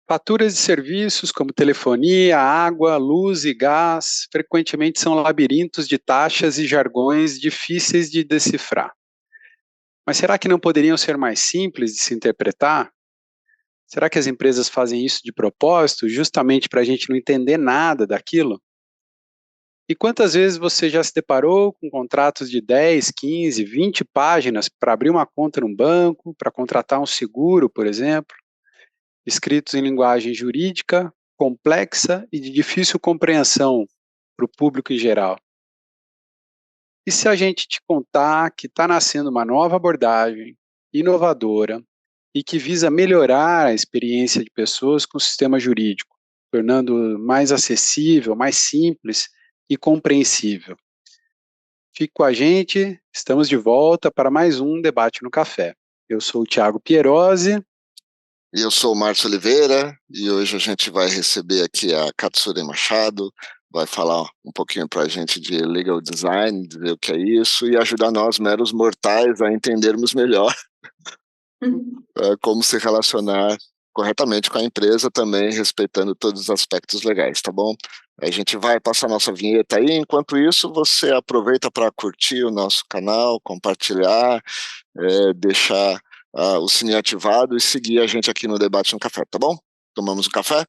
Faturas de serviços como telefonia, água, luz e gás frequentemente são labirintos de taxas e jargões difíceis de decifrar. Mas será que não poderiam ser mais simples de se interpretar? Será que as empresas fazem isso de propósito, justamente para a gente não entender nada daquilo? E quantas vezes você já se deparou com contratos de 10, 15, 20 páginas para abrir uma conta num banco, para contratar um seguro, por exemplo, escritos em linguagem jurídica, complexa e de difícil compreensão para o público em geral? E se a gente te contar que está nascendo uma nova abordagem inovadora e que visa melhorar a experiência de pessoas com o sistema jurídico, tornando mais acessível, mais simples e compreensível? Fique com a gente, estamos de volta para mais um Debate no Café. Eu sou o Thiago Pierosi. E eu sou o Márcio Oliveira, e hoje a gente vai receber aqui a Katsuri Machado, vai falar um pouquinho para a gente de legal design, dizer o que é isso, e ajudar nós, meros mortais, a entendermos melhor como se relacionar corretamente com a empresa também, respeitando todos os aspectos legais, tá bom? A gente vai passar nossa vinheta aí, enquanto isso você aproveita para curtir o nosso canal, compartilhar, deixar o sininho ativado e seguir a gente aqui no Debate no Café, tá bom? Tomamos um café?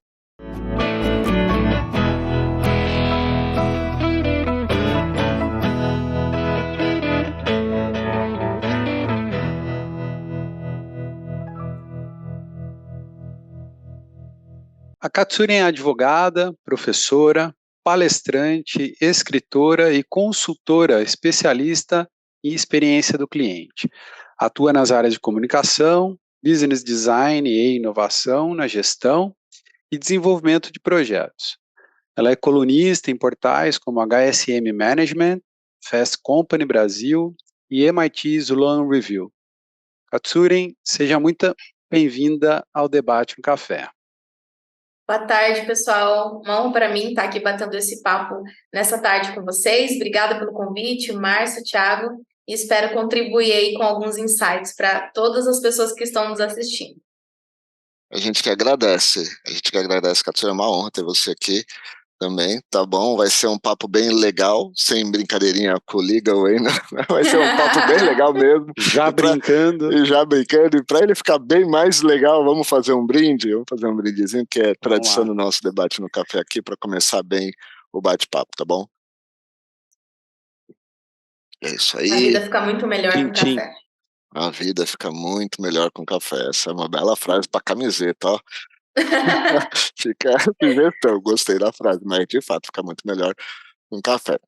A Katsuri é advogada, professora, palestrante, escritora e consultora especialista em experiência do cliente. Atua nas áreas de comunicação, business design e inovação na gestão e desenvolvimento de projetos. Ela é colunista em portais como HSM Management, Fast Company Brasil e MIT Sloan Review. Katsuri, seja muito bem-vinda ao Debate no Café. Boa tarde, pessoal. Uma honra para mim estar aqui batendo esse papo nessa tarde com vocês. Obrigada pelo convite, Márcio, Thiago, e espero contribuir aí com alguns insights para todas as pessoas que estão nos assistindo. A gente que agradece, Katsuri, é uma honra ter você aqui também, tá bom? Vai ser um papo bem legal, sem brincadeirinha com o Legal aí, né? Vai ser um papo bem legal mesmo. Já brincando, e para ele ficar bem mais legal, vamos fazer um brindezinho, que é tradição do nosso Debate no Café aqui, para começar bem o bate-papo, tá bom? É isso aí. A vida fica muito melhor com café. A vida fica muito melhor com café. Essa é uma bela frase para camiseta, ó. Fica sugestão, gostei da frase, mas de fato fica muito melhor com café.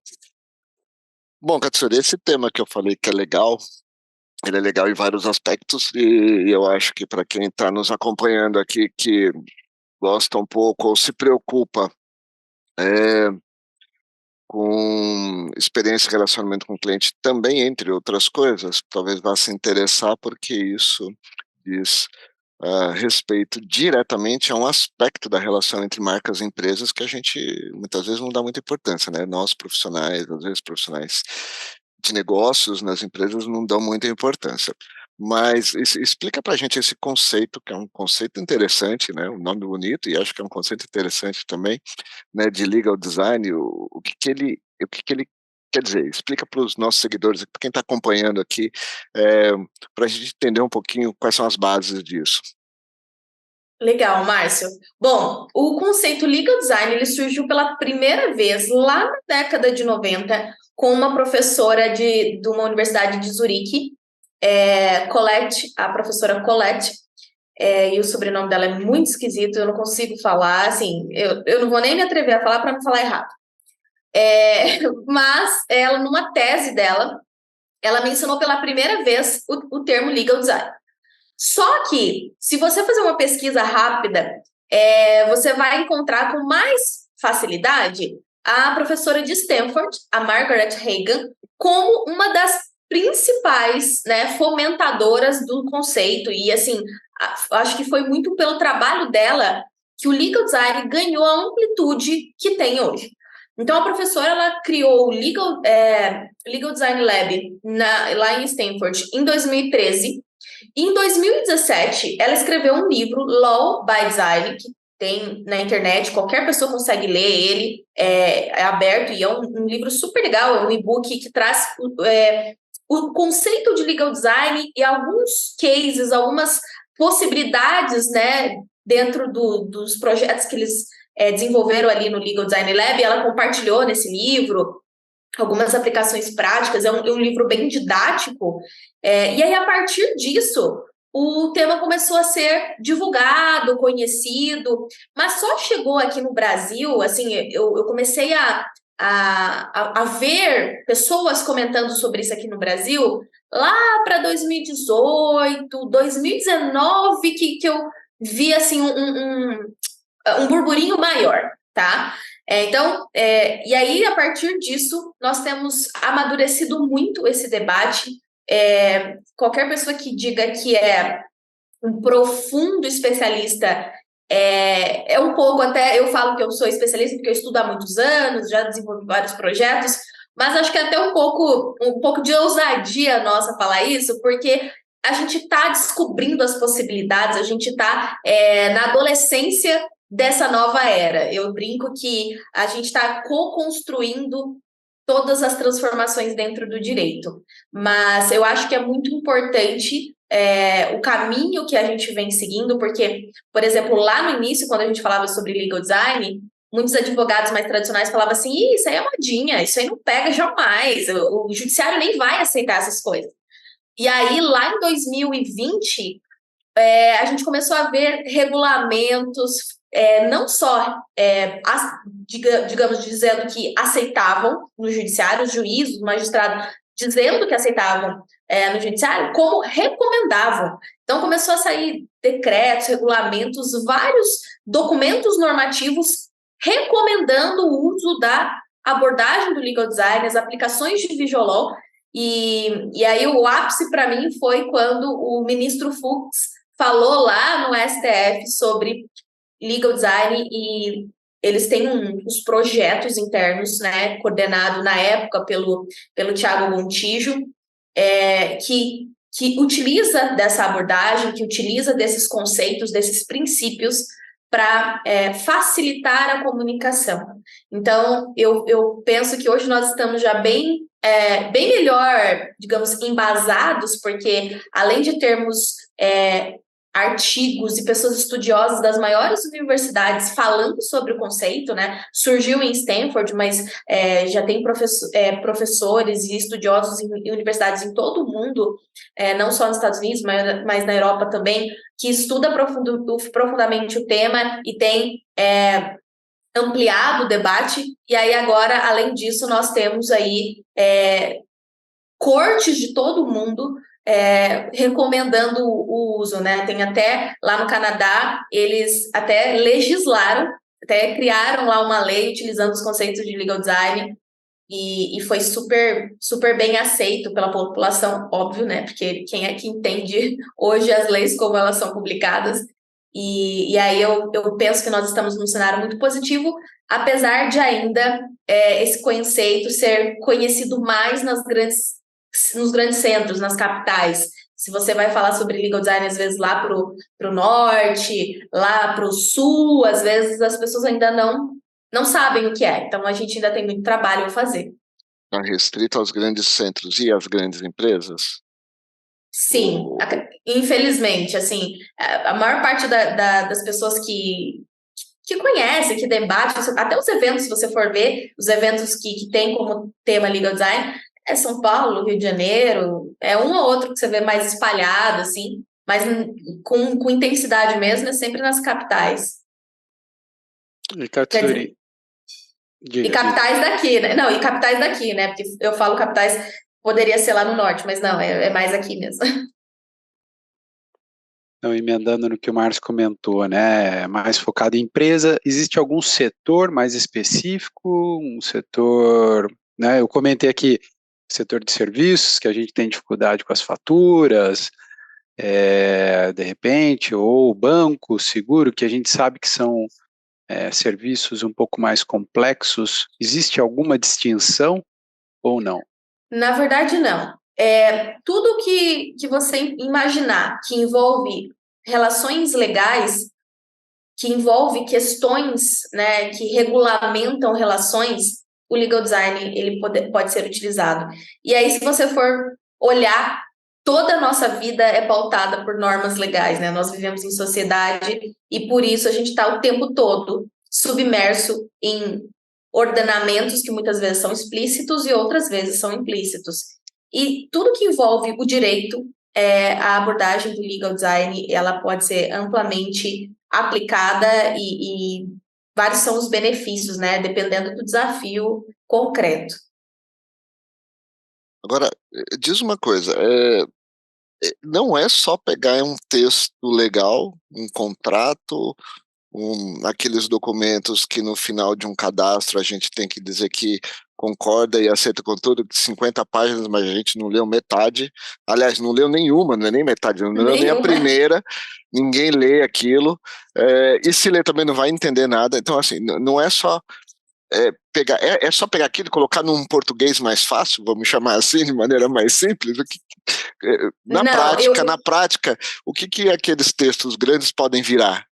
Bom, Katsuri, esse tema que eu falei que é legal, ele é legal em vários aspectos, e eu acho que para quem está nos acompanhando aqui, que gosta um pouco ou se preocupa com experiência e relacionamento com o cliente também, entre outras coisas, talvez vá se interessar, porque isso diz respeito diretamente a um aspecto da relação entre marcas e empresas que a gente muitas vezes não dá muita importância, né? Nós profissionais, às vezes profissionais de negócios nas empresas não dão muita importância. Mas explica para a gente esse conceito, que é um conceito interessante, né? Um nome bonito, e acho que é um conceito interessante também, né? De legal design, o que que ele quer dizer. Explica para os nossos seguidores, para quem está acompanhando aqui, para a gente entender um pouquinho quais são as bases disso. Legal, Márcio. Bom, o conceito legal design ele surgiu pela primeira vez lá na década de 90 com uma professora de uma universidade de Zurique, Colette, a professora Colette, e o sobrenome dela é muito esquisito, eu não consigo falar, assim, eu não vou nem me atrever a falar para não falar errado. Mas ela, numa tese dela, ela mencionou pela primeira vez o termo legal design. Só que, se você fazer uma pesquisa rápida, você vai encontrar com mais facilidade a professora de Stanford, a Margaret Hagan, como uma das principais, né, fomentadoras do conceito. E, assim, acho que foi muito pelo trabalho dela que o legal design ganhou a amplitude que tem hoje. Então, a professora ela criou o Legal Design Lab lá em Stanford em 2013. E em 2017, ela escreveu um livro, Law by Design, tem na internet, qualquer pessoa consegue ler ele, é aberto e é um livro super legal, é um e-book que traz o conceito de legal design e alguns cases, algumas possibilidades, né, dentro dos projetos que eles desenvolveram ali no Legal Design Lab. Ela compartilhou nesse livro algumas aplicações práticas, é um livro bem didático, e aí a partir disso o tema começou a ser divulgado, conhecido, mas só chegou aqui no Brasil, assim, eu comecei a ver pessoas comentando sobre isso aqui no Brasil lá para 2018, 2019, que eu vi assim um burburinho maior, tá? Então, e aí, a partir disso, nós temos amadurecido muito esse debate. Qualquer pessoa que diga que é um profundo especialista, um pouco até, eu falo que eu sou especialista porque eu estudo há muitos anos, já desenvolvi vários projetos, mas acho que é até um pouco de ousadia nossa falar isso, porque a gente está descobrindo as possibilidades, a gente está na adolescência dessa nova era. Eu brinco que a gente está co-construindo todas as transformações dentro do direito, mas eu acho que é muito importante o caminho que a gente vem seguindo, porque, por exemplo, lá no início, quando a gente falava sobre legal design, muitos advogados mais tradicionais falavam assim, isso aí é modinha, isso aí não pega jamais, o judiciário nem vai aceitar essas coisas. E aí, lá em 2020, a gente começou a ver regulamentos, não só, digamos, dizendo que aceitavam no judiciário, os juízes, os magistrados, dizendo que aceitavam no judiciário, como recomendavam. Então, começou a sair decretos, regulamentos, vários documentos normativos recomendando o uso da abordagem do legal design, as aplicações de Visual Law, e aí o ápice para mim foi quando o ministro Fux falou lá no STF sobre legal design, e eles têm uns projetos internos, né, coordenado na época pelo Thiago Montijo, que utiliza dessa abordagem, que utiliza desses conceitos, desses princípios para facilitar a comunicação. Então, eu penso que hoje nós estamos já bem melhor, digamos, embasados, porque além de termos artigos e pessoas estudiosas das maiores universidades falando sobre o conceito, né? Surgiu em Stanford, mas já tem professores e estudiosos em universidades em todo o mundo, não só nos Estados Unidos, mas na Europa também, que estuda profundamente o tema e tem ampliado o debate. E aí agora, além disso, nós temos aí cortes de todo o mundo recomendando o uso, né? Tem até, lá no Canadá, eles até legislaram, até criaram lá uma lei utilizando os conceitos de legal design, e foi super, super bem aceito pela população, óbvio, né? Porque quem é que entende hoje as leis como elas são publicadas? E aí eu penso que nós estamos num cenário muito positivo, apesar de ainda esse conceito ser conhecido mais nos grandes centros, nas capitais. Se você vai falar sobre legal design, às vezes lá pro norte, lá pro sul, às vezes as pessoas ainda não sabem o que é. Então, a gente ainda tem muito trabalho a fazer. Está restrito aos grandes centros e às grandes empresas? Sim, infelizmente, assim, a maior parte das pessoas que conhecem, que debatem, até os eventos, se você for ver, os eventos que tem como tema legal design, São Paulo, Rio de Janeiro, um ou outro que você vê mais espalhado, assim, mas com intensidade mesmo, é sempre nas capitais. E Katsuri, e capitais daqui, né? Não, e capitais daqui, né? Porque eu falo capitais, poderia ser lá no norte, mas não, é mais aqui mesmo. Não, emendando no que o Márcio comentou, né? Mais focado em empresa, existe algum setor mais específico, um setor, né? Eu comentei aqui, setor de serviços, que a gente tem dificuldade com as faturas, de repente, ou banco, seguro, que a gente sabe que são serviços um pouco mais complexos. Existe alguma distinção ou não? Na verdade, não. Tudo que você imaginar que envolve relações legais, que envolve questões, né, que regulamentam relações, o legal design ele pode ser utilizado. E aí, se você for olhar, toda a nossa vida é pautada por normas legais, né? Nós vivemos em sociedade e por isso a gente está o tempo todo submerso em ordenamentos que muitas vezes são explícitos e outras vezes são implícitos. E tudo que envolve o direito, a abordagem do legal design, ela pode ser amplamente aplicada e vários são os benefícios, né? Dependendo do desafio concreto. Agora, diz uma coisa, não é só pegar um texto legal, um contrato, aqueles documentos que no final de um cadastro a gente tem que dizer que concorda e aceita com tudo, 50 páginas, mas a gente não leu metade. Aliás, não leu nenhuma, não é nem metade, não leu nem a primeira, ninguém lê aquilo, e se lê também não vai entender nada. Então, assim, não é só pegar, só pegar aquilo e colocar num português mais fácil, vamos chamar assim, de maneira mais simples. Na prática, o que aqueles textos grandes podem virar?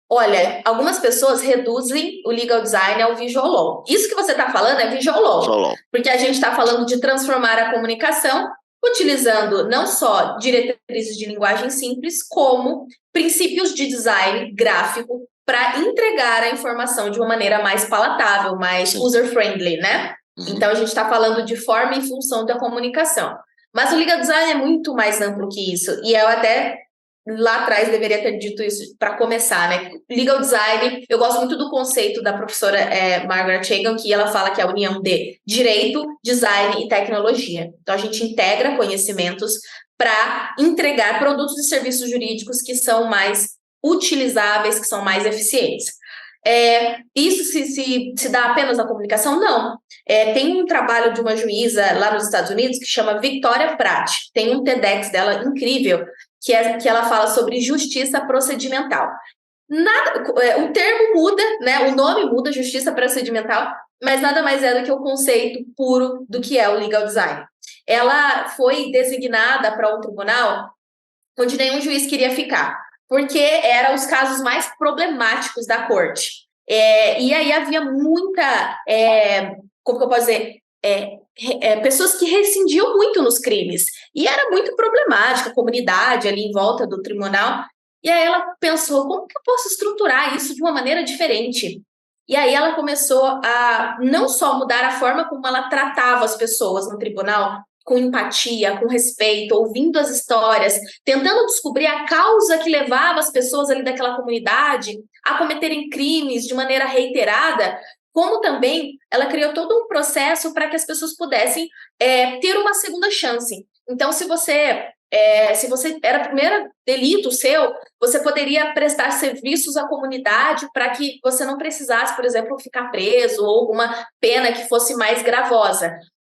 Olha, algumas pessoas reduzem o legal design ao visual law. Isso que você está falando é visual law, porque a gente está falando de transformar a comunicação utilizando não só diretrizes de linguagem simples, como princípios de design gráfico para entregar a informação de uma maneira mais palatável, mais user-friendly, né? Então, a gente está falando de forma e função da comunicação. Mas o legal design é muito mais amplo que isso, e eu até lá atrás deveria ter dito isso para começar, né? Legal design, eu gosto muito do conceito da professora Margaret Hagan, que ela fala que é a união de direito, design e tecnologia. Então, a gente integra conhecimentos para entregar produtos e serviços jurídicos que são mais utilizáveis, que são mais eficientes. Isso se dá apenas na comunicação? Não. Tem um trabalho de uma juíza lá nos Estados Unidos que chama Victoria Pratt. Tem um TEDx dela incrível, que ela fala sobre justiça procedimental. O termo muda, né? O nome muda, justiça procedimental, mas nada mais é do que o conceito puro do que é o legal design. Ela foi designada para um tribunal onde nenhum juiz queria ficar, porque eram os casos mais problemáticos da corte. E aí havia muita, como que eu posso dizer, pessoas que rescindiam muito nos crimes, e era muito problemática a comunidade ali em volta do tribunal, e aí ela pensou, como que eu posso estruturar isso de uma maneira diferente? E aí ela começou a não só mudar a forma como ela tratava as pessoas no tribunal, com empatia, com respeito, ouvindo as histórias, tentando descobrir a causa que levava as pessoas ali daquela comunidade a cometerem crimes de maneira reiterada, como também ela criou todo um processo para que as pessoas pudessem ter uma segunda chance. Então, se você era o primeiro delito seu, você poderia prestar serviços à comunidade para que você não precisasse, por exemplo, ficar preso ou alguma pena que fosse mais gravosa.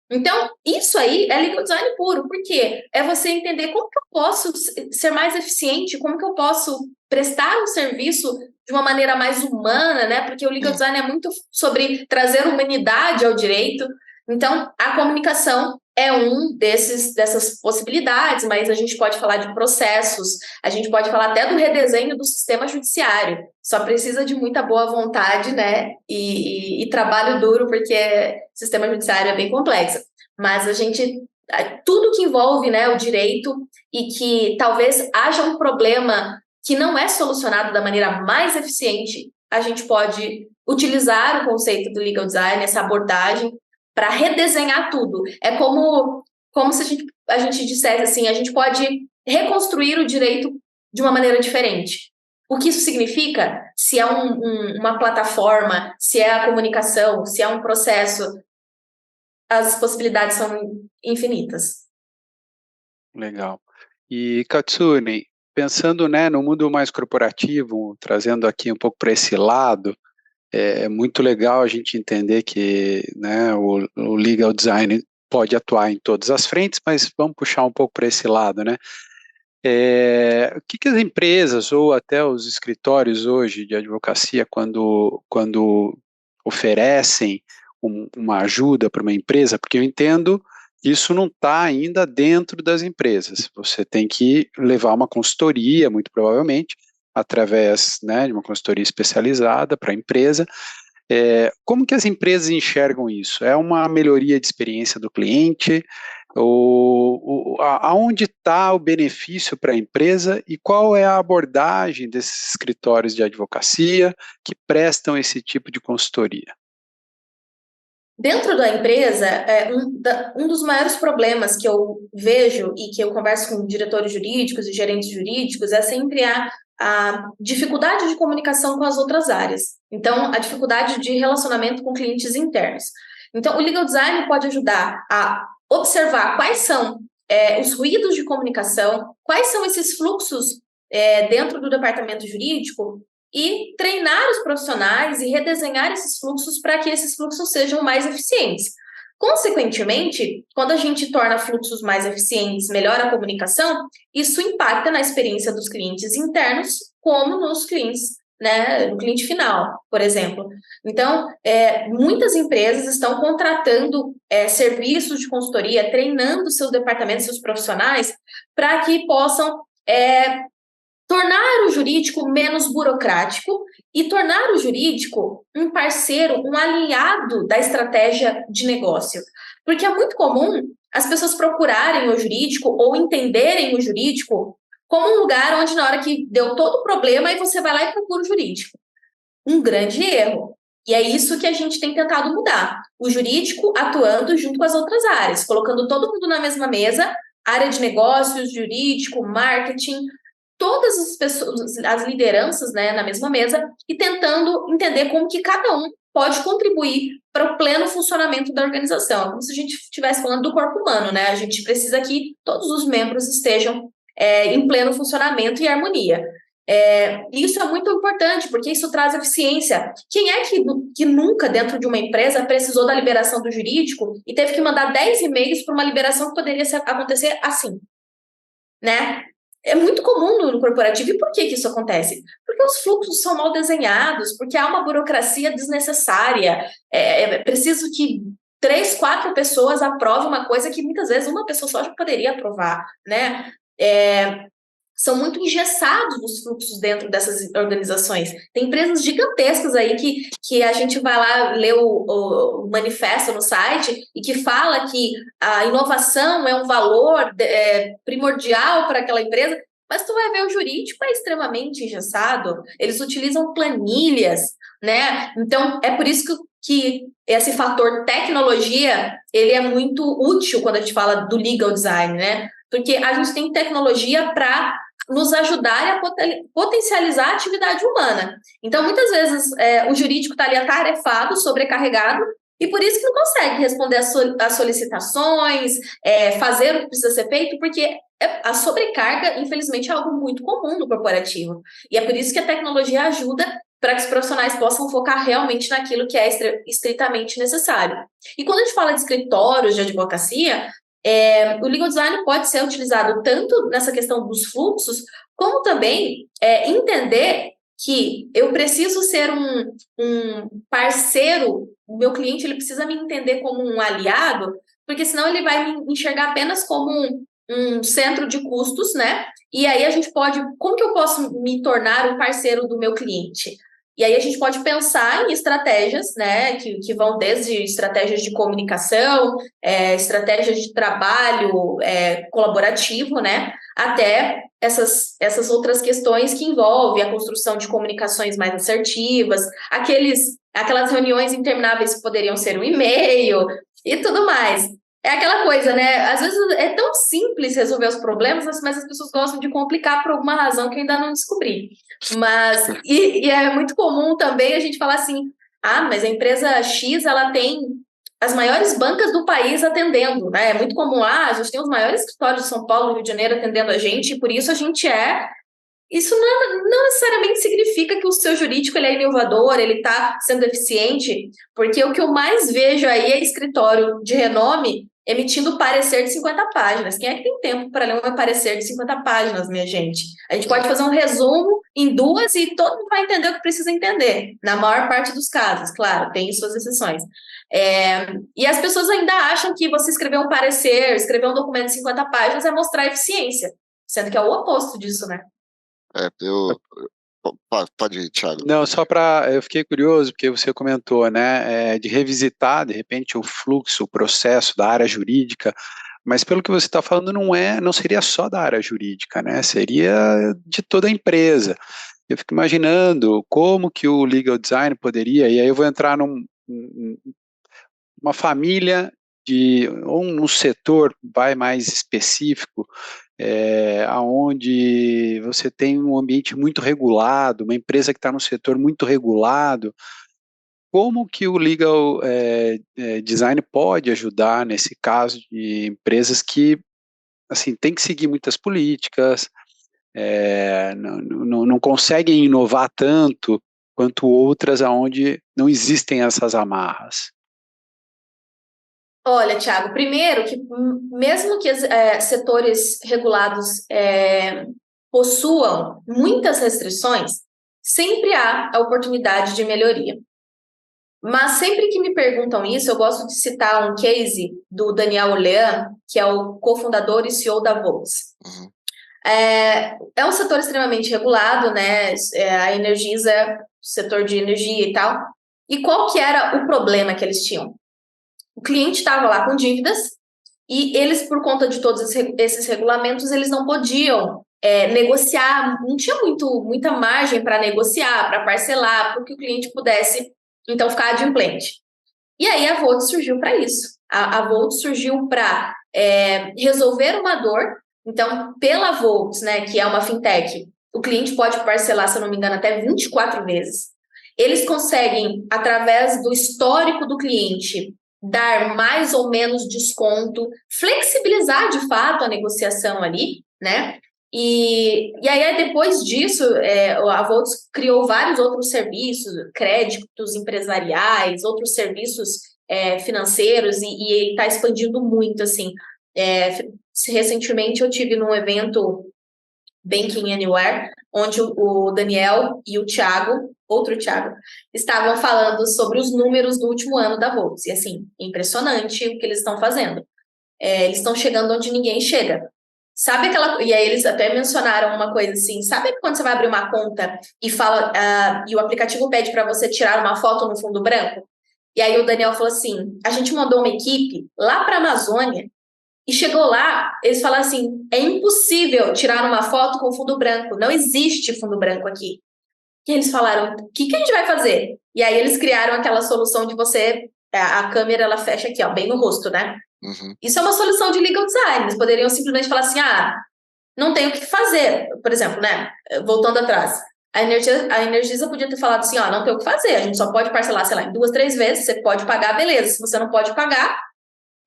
Então, isso aí é legal design puro, porque é você entender como que eu posso ser mais eficiente, como que eu posso prestar um serviço de uma maneira mais humana, né? Porque o legal design é muito sobre trazer humanidade ao direito. Então, a comunicação é dessas possibilidades, mas a gente pode falar de processos, a gente pode falar até do redesenho do sistema judiciário. Só precisa de muita boa vontade, né? E trabalho duro, porque o sistema judiciário é bem complexo. Mas tudo que envolve, né, o direito e que talvez haja um problema que não é solucionado da maneira mais eficiente, a gente pode utilizar o conceito do legal design, essa abordagem, para redesenhar tudo. É como se a gente dissesse assim, a gente pode reconstruir o direito de uma maneira diferente. O que isso significa? Se é uma plataforma, se é a comunicação, se é um processo, as possibilidades são infinitas. Legal. E Katsune, pensando, né, no mundo mais corporativo, trazendo aqui um pouco para esse lado, é muito legal a gente entender que, né, o legal design pode atuar em todas as frentes, mas vamos puxar um pouco para esse lado, né? O que as empresas ou até os escritórios hoje de advocacia, quando oferecem uma ajuda para uma empresa, porque eu entendo isso não está ainda dentro das empresas, você tem que levar uma consultoria, muito provavelmente, através, né, de uma consultoria especializada para a empresa. Como que as empresas enxergam isso? É uma melhoria de experiência do cliente? Aonde está o benefício para a empresa e qual é a abordagem desses escritórios de advocacia que prestam esse tipo de consultoria? Dentro da empresa, um dos maiores problemas que eu vejo e que eu converso com diretores jurídicos e gerentes jurídicos é sempre a dificuldade de comunicação com as outras áreas. Então, a dificuldade de relacionamento com clientes internos. Então, o legal design pode ajudar a observar quais são os ruídos de comunicação, quais são esses fluxos dentro do departamento jurídico e treinar os profissionais e redesenhar esses fluxos para que esses fluxos sejam mais eficientes. Consequentemente, quando a gente torna fluxos mais eficientes, melhora a comunicação, isso impacta na experiência dos clientes internos, como nos clientes, né, no cliente final, por exemplo. Então, muitas empresas estão contratando serviços de consultoria, treinando seus departamentos, seus profissionais, para que possam tornar o jurídico menos burocrático e tornar o jurídico um parceiro, um aliado da estratégia de negócio. Porque é muito comum as pessoas procurarem o jurídico ou entenderem o jurídico como um lugar onde, na hora que deu todo o problema, aí você vai lá e procura o jurídico. Um grande erro. E é isso que a gente tem tentado mudar. O jurídico atuando junto com as outras áreas, colocando todo mundo na mesma mesa, área de negócios, jurídico, marketing, todas as pessoas, as lideranças, né, na mesma mesa e tentando entender como que cada um pode contribuir para o pleno funcionamento da organização. É como se a gente estivesse falando do corpo humano, né? A gente precisa que todos os membros estejam em pleno funcionamento e harmonia. Isso é muito importante, porque isso traz eficiência. Quem é que nunca, dentro de uma empresa, precisou da liberação do jurídico e teve que mandar 10 e-mails para uma liberação que poderia acontecer assim, né? É muito comum no corporativo. E por que isso acontece? Porque os fluxos são mal desenhados, porque há uma burocracia desnecessária. É preciso que 3, 4 pessoas aprovem uma coisa que muitas vezes uma pessoa só já poderia aprovar, né? São muito engessados os fluxos dentro dessas organizações. Tem empresas gigantescas aí que a gente vai lá ler o manifesto no site e que fala que a inovação é um valor primordial para aquela empresa, mas tu vai ver o jurídico é extremamente engessado, eles utilizam planilhas, né? Então, é por isso que esse fator tecnologia, ele é muito útil quando a gente fala do legal design, né? Porque a gente tem tecnologia para nos ajudar a potencializar a atividade humana. Então, muitas vezes, o jurídico está ali atarefado, sobrecarregado, e por isso que não consegue responder às solicitações, fazer o que precisa ser feito, porque a sobrecarga, infelizmente, é algo muito comum no corporativo. E é por isso que a tecnologia ajuda para que os profissionais possam focar realmente naquilo que é estritamente necessário. E quando a gente fala de escritórios de advocacia, o legal design pode ser utilizado tanto nessa questão dos fluxos, como também entender que eu preciso ser um parceiro, o meu cliente ele precisa me entender como um aliado, porque senão ele vai me enxergar apenas como um centro de custos, né? E aí a gente pode, como que eu posso me tornar um parceiro do meu cliente? E aí a gente pode pensar em estratégias, né, que vão desde estratégias de comunicação, estratégias de trabalho colaborativo, né, até essas outras questões que envolvem a construção de comunicações mais assertivas, aquelas reuniões intermináveis que poderiam ser um e-mail e tudo mais. É aquela coisa, né? Às vezes é tão simples resolver os problemas, mas as pessoas gostam de complicar por alguma razão que eu ainda não descobri. Mas, e é muito comum também a gente falar assim, mas a empresa X, ela tem as maiores bancas do país atendendo, né? É muito comum, a gente tem os maiores escritórios de São Paulo, Rio de Janeiro atendendo a gente, e por isso a gente Isso não necessariamente significa que o seu jurídico ele é inovador, ele está sendo eficiente, porque o que eu mais vejo aí é escritório de renome emitindo parecer de 50 páginas. Quem é que tem tempo para ler um parecer de 50 páginas, minha gente? A gente pode fazer um resumo em 2 e todo mundo vai entender o que precisa entender. Na maior parte dos casos, claro, tem suas exceções. E as pessoas ainda acham que você escrever um parecer, escrever um documento de 50 páginas é mostrar eficiência, sendo que é o oposto disso, né? Eu Pode ir, Thiago. Não, eu fiquei curioso, porque você comentou, né, de revisitar, de repente, o fluxo, o processo da área jurídica, mas pelo que você está falando, não seria só da área jurídica, né, seria de toda a empresa. Eu fico imaginando como que o legal design poderia, e aí eu vou entrar numa família ou num setor mais específico, aonde você tem um ambiente muito regulado, uma empresa que está no setor muito regulado, como que o legal design pode ajudar nesse caso de empresas que assim tem que seguir muitas políticas, não conseguem inovar tanto quanto outras aonde não existem essas amarras? Olha, Thiago, primeiro que mesmo que setores regulados possuam muitas restrições, sempre há a oportunidade de melhoria. Mas sempre que me perguntam isso, eu gosto de citar um case do Daniel Olean, que é o cofundador e CEO da Volks. Uhum. É um setor extremamente regulado, né? A Energisa, setor de energia e tal. E qual que era o problema que eles tinham? O cliente estava lá com dívidas e eles, por conta de todos esses regulamentos, eles não podiam negociar, não tinha muita margem para negociar, para parcelar, para que o cliente pudesse, então, ficar adimplente. E aí a Volt surgiu para isso. A Volt surgiu para resolver uma dor. Então, pela Volt, né, que é uma fintech, o cliente pode parcelar, se eu não me engano, até 24 vezes. Eles conseguem, através do histórico do cliente, dar mais ou menos desconto, flexibilizar de fato a negociação ali, né? E aí, depois disso, a Volts criou vários outros serviços, créditos empresariais, outros serviços financeiros, e está expandindo muito, assim. Recentemente eu tive num evento Banking Anywhere, onde o Daniel e o Thiago, outro Thiago, estavam falando sobre os números do último ano da Volts. E assim, impressionante o que eles estão fazendo. Eles estão chegando onde ninguém chega. Sabe aquela. E aí eles até mencionaram uma coisa assim: sabe quando você vai abrir uma conta e fala, e o aplicativo pede para você tirar uma foto no fundo branco? E aí o Daniel falou assim: a gente mandou uma equipe lá para a Amazônia e chegou lá, eles falaram assim: é impossível tirar uma foto com fundo branco, não existe fundo branco aqui. E eles falaram: o que a gente vai fazer? E aí eles criaram aquela solução de você, a câmera ela fecha aqui, ó, bem no rosto, né? Uhum. Isso é uma solução de legal design. Eles poderiam simplesmente falar assim: não tem o que fazer. Por exemplo, né? Voltando atrás. A Energisa podia ter falado assim: não tem o que fazer. A gente só pode parcelar, sei lá, em 2, 3 vezes. Você pode pagar, beleza. Se você não pode pagar,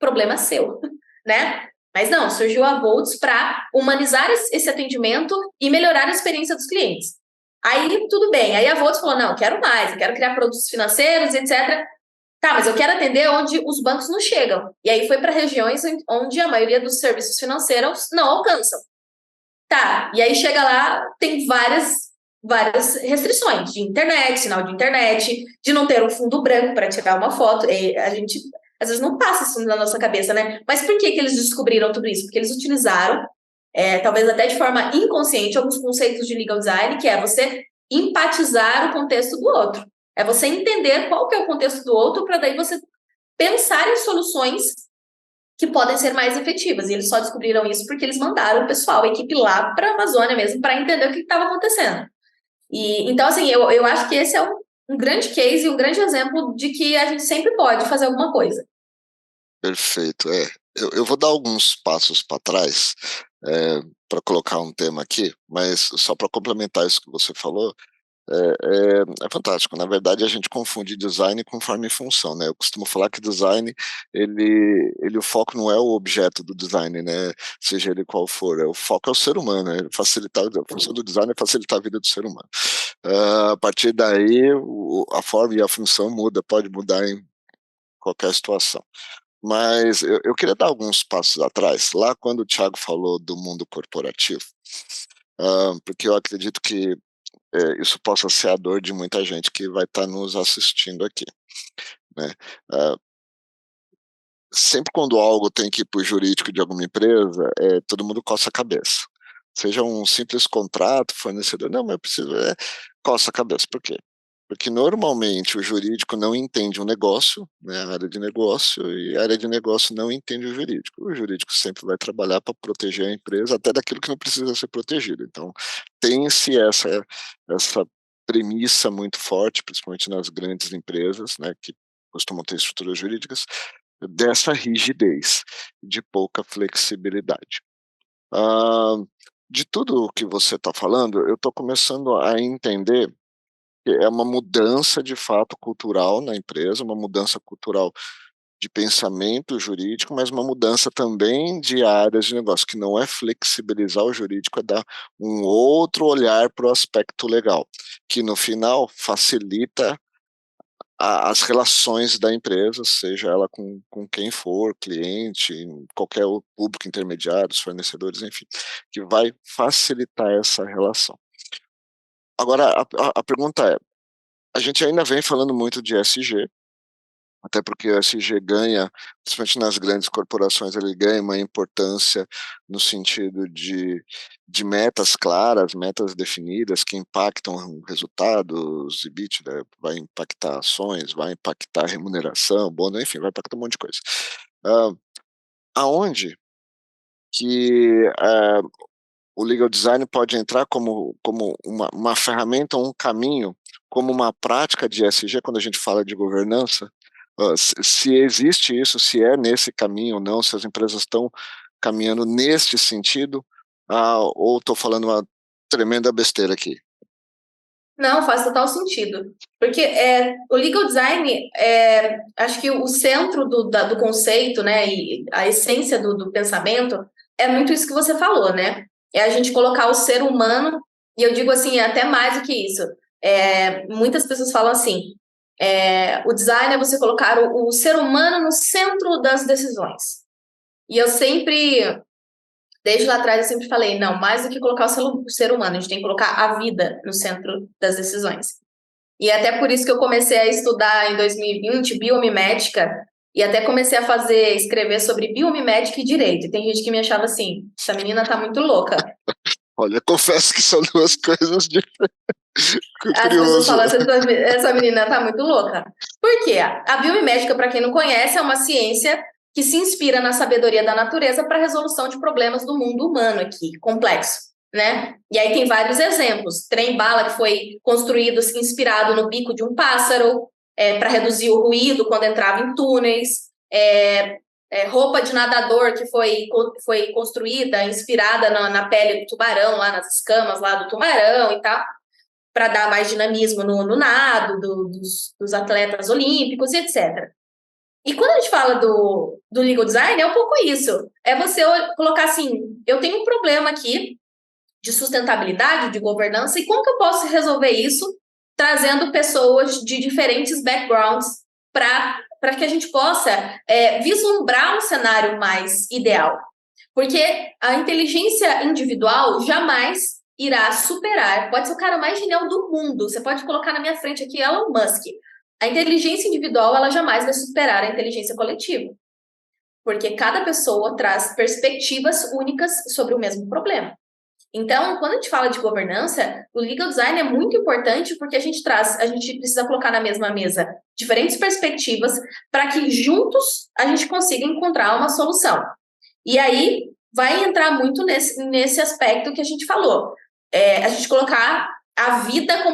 problema seu, né? Mas não, surgiu a Volts para humanizar esse atendimento e melhorar a experiência dos clientes. Aí, tudo bem. Aí a Volts falou: não, quero mais. Eu quero criar produtos financeiros, etc. Tá, mas eu quero atender onde os bancos não chegam. E aí foi para regiões onde a maioria dos serviços financeiros não alcançam. Tá, e aí chega lá, tem várias restrições de internet, sinal de internet, de não ter um fundo branco para tirar uma foto. E a gente, às vezes, não passa isso na nossa cabeça, né? Mas por que eles descobriram tudo isso? Porque eles utilizaram, talvez até de forma inconsciente, alguns conceitos de legal design, que é você empatizar o contexto do outro. É você entender qual que é o contexto do outro para daí você pensar em soluções que podem ser mais efetivas. E eles só descobriram isso porque eles mandaram o pessoal, a equipe lá para a Amazônia mesmo, para entender o que estava acontecendo. Então, assim, eu acho que esse é um grande case, um grande exemplo de que a gente sempre pode fazer alguma coisa. Perfeito. Eu vou dar alguns passos para trás para colocar um tema aqui, mas só para complementar isso que você falou, é fantástico. Na verdade, a gente confunde design com forma e função, né? Eu costumo falar que design, o foco não é o objeto do design, né? Seja ele qual for, o foco é o ser humano, né? A função do design é facilitar a vida do ser humano. A partir daí, a forma e a função pode mudar em qualquer situação. Mas eu queria dar alguns passos atrás, lá quando o Thiago falou do mundo corporativo, porque eu acredito que isso possa ser a dor de muita gente que vai estar nos assistindo aqui, né? Sempre quando algo tem que ir para o jurídico de alguma empresa, todo mundo coça a cabeça, Seja um simples contrato, fornecedor, não, mas eu preciso, coça a cabeça, por quê? Porque normalmente o jurídico não entende o negócio, né, a área de negócio, e a área de negócio não entende o jurídico. O jurídico sempre vai trabalhar para proteger a empresa até daquilo que não precisa ser protegido. Então, tem-se essa premissa muito forte, principalmente nas grandes empresas, né, que costumam ter estruturas jurídicas, dessa rigidez, de pouca flexibilidade. De tudo o que você está falando, eu estou começando a entender que é uma mudança de fato cultural na empresa, uma mudança cultural de pensamento jurídico, mas uma mudança também de áreas de negócio, que não é flexibilizar o jurídico, é dar um outro olhar para o aspecto legal, que no final facilita as relações da empresa, seja ela com quem for, cliente, qualquer público intermediário, os fornecedores, enfim, que vai facilitar essa relação. Agora, a pergunta é, a gente ainda vem falando muito de ESG, até porque o ESG ganha, principalmente nas grandes corporações, ele ganha uma importância no sentido de metas claras, metas definidas que impactam resultados, EBITDA, vai impactar ações, vai impactar remuneração, bônus, enfim, vai impactar um monte de coisa. Aonde que o legal design pode entrar como uma ferramenta, um caminho, como uma prática de ESG, quando a gente fala de governança, se existe isso, se é nesse caminho ou não, se as empresas estão caminhando neste sentido, ou estou falando uma tremenda besteira aqui? Não, faz total sentido. Porque o legal design, acho que o centro do conceito, né, e a essência do pensamento é muito isso que você falou, né? É a gente colocar o ser humano, e eu digo assim, até mais do que isso. Muitas pessoas falam assim, o design é você colocar o ser humano no centro das decisões. E eu sempre, desde lá atrás, eu sempre falei, não, mais do que colocar o ser humano, a gente tem que colocar a vida no centro das decisões. E até por isso que eu comecei a estudar em 2020 biomimética, e até comecei a escrever sobre biomimética e direito. E tem gente que me achava assim, essa menina tá muito louca. Olha, confesso que são duas coisas diferentes. As pessoas falam, essa menina tá muito louca. Por quê? A biomimética, para quem não conhece, é uma ciência que se inspira na sabedoria da natureza para a resolução de problemas do mundo humano aqui, complexo, né? E aí tem vários exemplos. Trem-bala, que foi construído, inspirado no bico de um pássaro, para reduzir o ruído quando entrava em túneis. Roupa de nadador, que foi construída, inspirada na pele do tubarão, lá nas escamas lá do tubarão e tal, para dar mais dinamismo no nado dos atletas olímpicos e etc. E quando a gente fala do legal design, é um pouco isso. É você colocar assim, eu tenho um problema aqui de sustentabilidade, de governança, e como que eu posso resolver isso trazendo pessoas de diferentes backgrounds para que a gente possa vislumbrar um cenário mais ideal. Porque a inteligência individual jamais irá superar, pode ser o cara mais genial do mundo, você pode colocar na minha frente aqui Elon Musk. A inteligência individual, ela jamais vai superar a inteligência coletiva. Porque cada pessoa traz perspectivas únicas sobre o mesmo problema. Então, quando a gente fala de governança, o legal design é muito importante porque a gente precisa colocar na mesma mesa diferentes perspectivas para que juntos a gente consiga encontrar uma solução. E aí vai entrar muito nesse aspecto que a gente falou. A gente colocar a vida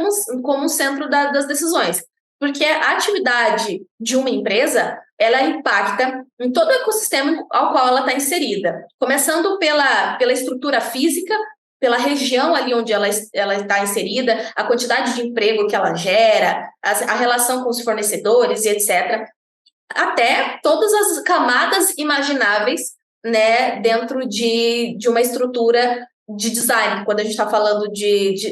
como centro das decisões. Porque a atividade de uma empresa, ela impacta em todo o ecossistema ao qual ela está inserida. Começando pela estrutura física, pela região ali onde ela está inserida, a quantidade de emprego que ela gera, a relação com os fornecedores e etc. Até todas as camadas imagináveis, né, dentro de uma estrutura de design, quando a gente está falando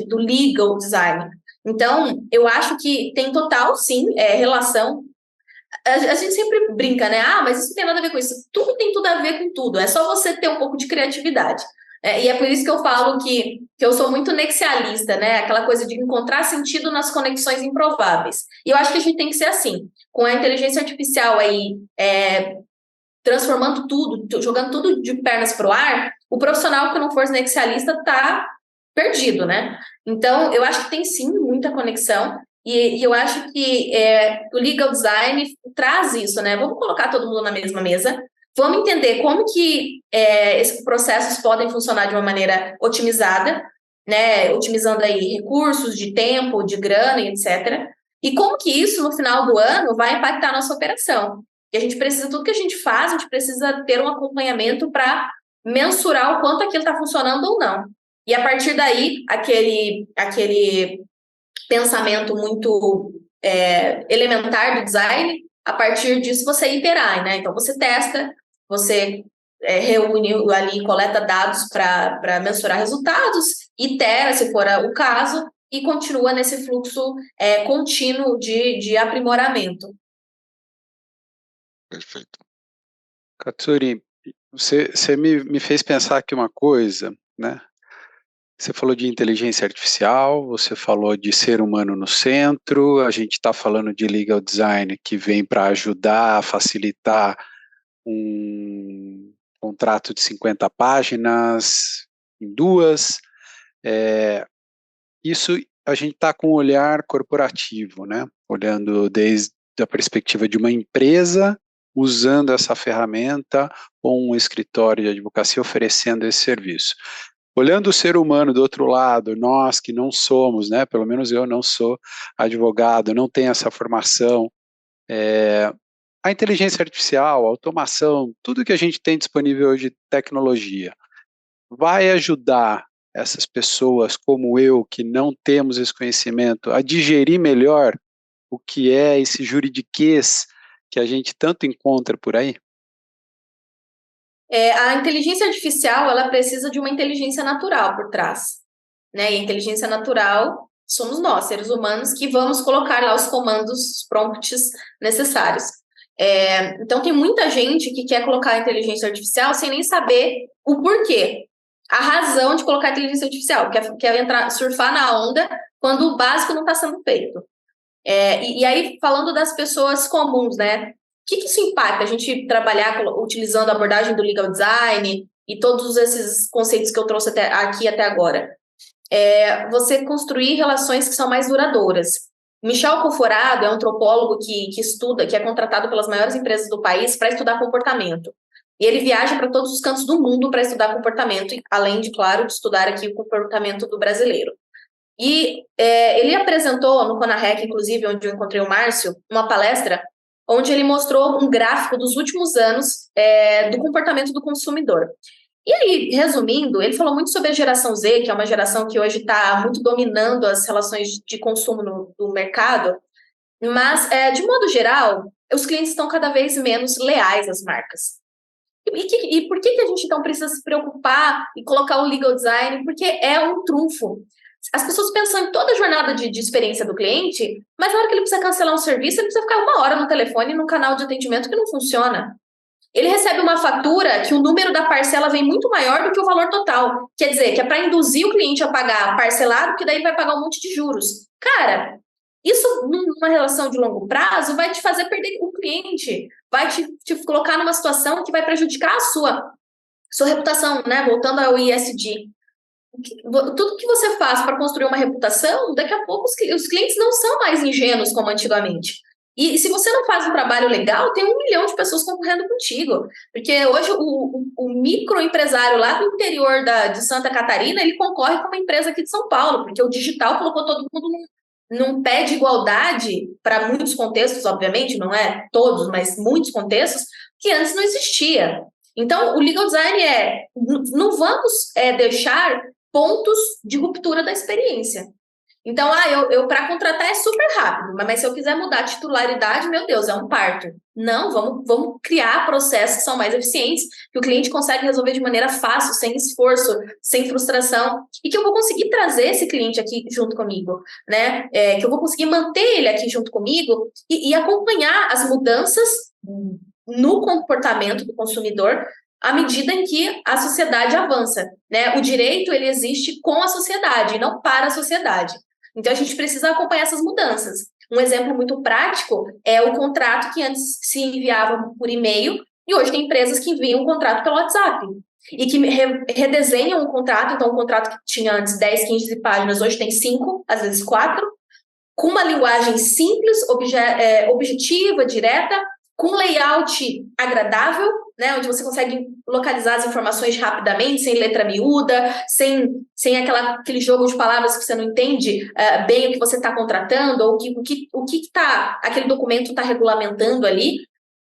do legal design. Então, eu acho que tem total, sim, relação. A gente sempre brinca, né? Mas isso não tem nada a ver com isso. Tudo tem tudo a ver com tudo. É só você ter um pouco de criatividade. E é por isso que eu falo que eu sou muito nexialista, né? Aquela coisa de encontrar sentido nas conexões improváveis. E eu acho que a gente tem que ser assim. Com a inteligência artificial aí transformando tudo, jogando tudo de pernas para o ar, o profissional que não for nexialista está perdido, né? Então, eu acho que tem sim muita conexão, e eu acho que o legal design traz isso, né? Vamos colocar todo mundo na mesma mesa, vamos entender como que esses processos podem funcionar de uma maneira otimizada, né? Otimizando aí recursos de tempo, de grana e etc. E como que isso, no final do ano, vai impactar a nossa operação. E a gente precisa, tudo que a gente faz, a gente precisa ter um acompanhamento para mensurar o quanto aquilo está funcionando ou não. E a partir daí, aquele pensamento muito elementar do design, a partir disso você iterar, né? Então você testa, você reúne ali, coleta dados para mensurar resultados, itera, se for o caso, e continua nesse fluxo contínuo de aprimoramento. Perfeito. Katsuri, você me fez pensar aqui uma coisa, né? Você falou de inteligência artificial, você falou de ser humano no centro, a gente está falando de legal design que vem para ajudar a facilitar um contrato de 50 páginas em 2. Isso a gente está com um olhar corporativo, né? Olhando desde a perspectiva de uma empresa usando essa ferramenta ou um escritório de advocacia oferecendo esse serviço. Olhando o ser humano do outro lado, nós que não somos, né? Pelo menos eu não sou advogado, não tenho essa formação. A inteligência artificial, a automação, tudo que a gente tem disponível hoje de tecnologia, vai ajudar essas pessoas como eu, que não temos esse conhecimento, a digerir melhor o que é esse juridiquês que a gente tanto encontra por aí? A inteligência artificial, ela precisa de uma inteligência natural por trás, né? E a inteligência natural somos nós, seres humanos, que vamos colocar lá os comandos, os prompts necessários. Então, tem muita gente que quer colocar a inteligência artificial sem nem saber o porquê, a razão de colocar a inteligência artificial, quer entrar, surfar na onda quando o básico não está sendo feito. E aí, falando das pessoas comuns, né? O que isso impacta? A gente trabalhar utilizando a abordagem do legal design e todos esses conceitos que eu trouxe aqui até agora. Você construir relações que são mais duradouras. Michel Conforado é um antropólogo que estuda, que é contratado pelas maiores empresas do país para estudar comportamento. E ele viaja para todos os cantos do mundo para estudar comportamento, além de, claro, de estudar aqui o comportamento do brasileiro. E ele apresentou no CONAREC, inclusive, onde eu encontrei o Márcio, uma palestra onde ele mostrou um gráfico dos últimos anos do comportamento do consumidor. E aí, resumindo, ele falou muito sobre a geração Z, que é uma geração que hoje está muito dominando as relações de consumo no mercado, mas, de modo geral, os clientes estão cada vez menos leais às marcas. E por que a gente, então, precisa se preocupar e colocar o legal design? Porque é um trunfo. As pessoas pensam em toda a jornada de experiência do cliente, mas na hora que ele precisa cancelar um serviço, ele precisa ficar 1 hora no telefone, num canal de atendimento que não funciona. Ele recebe uma fatura que o número da parcela vem muito maior do que o valor total. Quer dizer, que é para induzir o cliente a pagar parcelado, que daí ele vai pagar um monte de juros. Cara, isso numa relação de longo prazo vai te fazer perder o cliente, vai te colocar numa situação que vai prejudicar a sua reputação, né? Voltando ao ISD. Tudo que você faz para construir uma reputação, daqui a pouco os clientes não são mais ingênuos como antigamente. E se você não faz um trabalho legal, tem 1 milhão de pessoas concorrendo contigo. Porque hoje o microempresário lá do interior de Santa Catarina, ele concorre com uma empresa aqui de São Paulo, porque o digital colocou todo mundo num pé de igualdade, para muitos contextos, obviamente, não é todos, mas muitos contextos, que antes não existia. Então, o legal design não vamos deixar pontos de ruptura da experiência. Então, eu para contratar é super rápido, mas se eu quiser mudar a titularidade, meu Deus, é um parto. Não, vamos criar processos que são mais eficientes, que o cliente consegue resolver de maneira fácil, sem esforço, sem frustração, e que eu vou conseguir trazer esse cliente aqui junto comigo, né? Que eu vou conseguir manter ele aqui junto comigo e acompanhar as mudanças no comportamento do consumidor à medida em que a sociedade avança, né? O direito, ele existe com a sociedade, não para a sociedade. Então, a gente precisa acompanhar essas mudanças. Um exemplo muito prático é o contrato que antes se enviava por e-mail E hoje tem empresas que enviam um contrato pelo WhatsApp e que redesenham o contrato. Então, um contrato que tinha antes 10, 15 páginas, hoje tem 5, às vezes 4, com uma linguagem simples, objetiva, direta, com layout agradável, né, onde você consegue localizar as informações rapidamente, sem letra miúda, sem aquele jogo de palavras que você não entende bem o que você está contratando, ou o que aquele documento está regulamentando ali.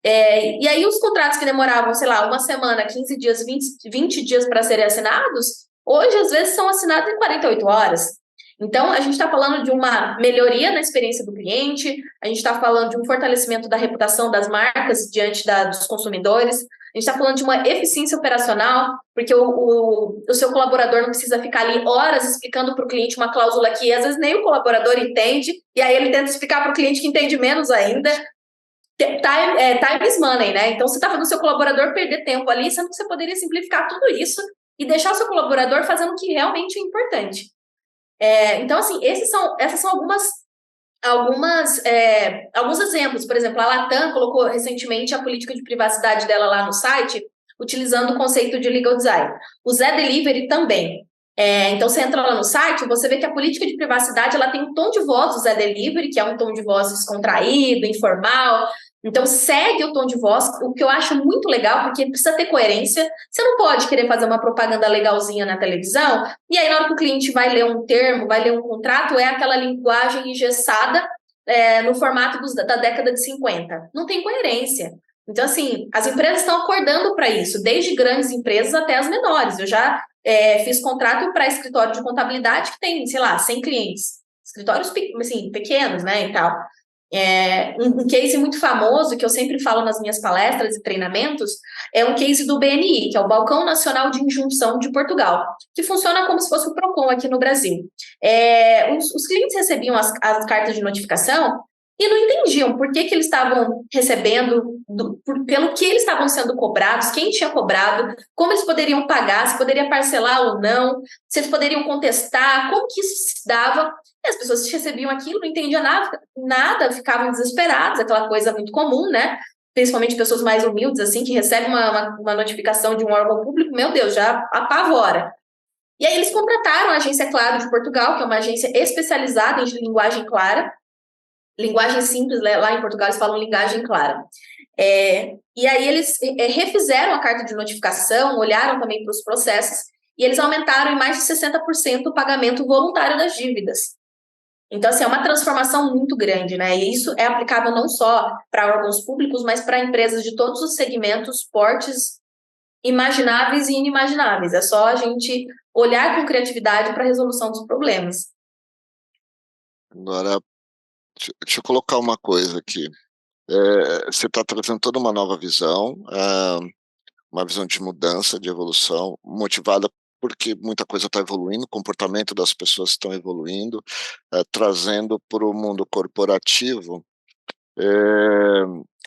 E aí os contratos que demoravam, sei lá, uma semana, 15 dias, 20 dias para serem assinados, hoje às vezes são assinados em 48 horas. Então, a gente está falando de uma melhoria na experiência do cliente, a gente está falando de um fortalecimento da reputação das marcas diante dos consumidores, a gente está falando de uma eficiência operacional, porque o seu colaborador não precisa ficar ali horas explicando para o cliente uma cláusula que às vezes nem o colaborador entende, e aí ele tenta explicar para o cliente que entende menos ainda. Time is money, né? Então, você está fazendo o seu colaborador perder tempo ali, sendo que você poderia simplificar tudo isso e deixar o seu colaborador fazendo o que realmente é importante. Então, assim, essas são alguns exemplos. Por exemplo, a Latam colocou recentemente a política de privacidade dela lá no site, utilizando o conceito de legal design. O Zé Delivery também. Então, você entra lá no site, você vê que a política de privacidade ela tem um tom de voz do Zé Delivery, que é um tom de voz descontraído, informal. Então, segue o tom de voz, o que eu acho muito legal, porque precisa ter coerência. Você não pode querer fazer uma propaganda legalzinha na televisão, e aí na hora que o cliente vai ler um termo, vai ler um contrato, é aquela linguagem engessada no formato da década de 50. Não tem coerência. Então, assim, as empresas estão acordando para isso, desde grandes empresas até as menores. Eu já fiz contrato para escritório de contabilidade que tem, sei lá, 100 clientes. Escritórios assim, pequenos, né, e tal. Um case muito famoso, que eu sempre falo nas minhas palestras e treinamentos, é um case do BNI, que é o Balcão Nacional de Injunção de Portugal, que funciona como se fosse o PROCON aqui no Brasil. Os clientes recebiam as cartas de notificação e não entendiam por que eles estavam recebendo, pelo que eles estavam sendo cobrados, quem tinha cobrado, como eles poderiam pagar, se poderia parcelar ou não, se eles poderiam contestar, como que isso se dava. E as pessoas recebiam aquilo, não entendiam nada, ficavam desesperadas, aquela coisa muito comum, né? Principalmente pessoas mais humildes, assim, que recebem uma notificação de um órgão público, meu Deus, já apavora. E aí eles contrataram a Agência Claro de Portugal, que é uma agência especializada em linguagem clara, linguagem simples, lá em Portugal eles falam linguagem clara. E aí eles refizeram a carta de notificação, olharam também para os processos, e eles aumentaram em mais de 60% o pagamento voluntário das dívidas. Então, assim, é uma transformação muito grande, né? E isso é aplicável não só para órgãos públicos, mas para empresas de todos os segmentos, portes imagináveis e inimagináveis. É só a gente olhar com criatividade para a resolução dos problemas. Agora, deixa eu colocar uma coisa aqui. Você está trazendo toda uma nova visão, uma visão de mudança, de evolução, motivada porque muita coisa está evoluindo, o comportamento das pessoas estão evoluindo, trazendo para o mundo corporativo.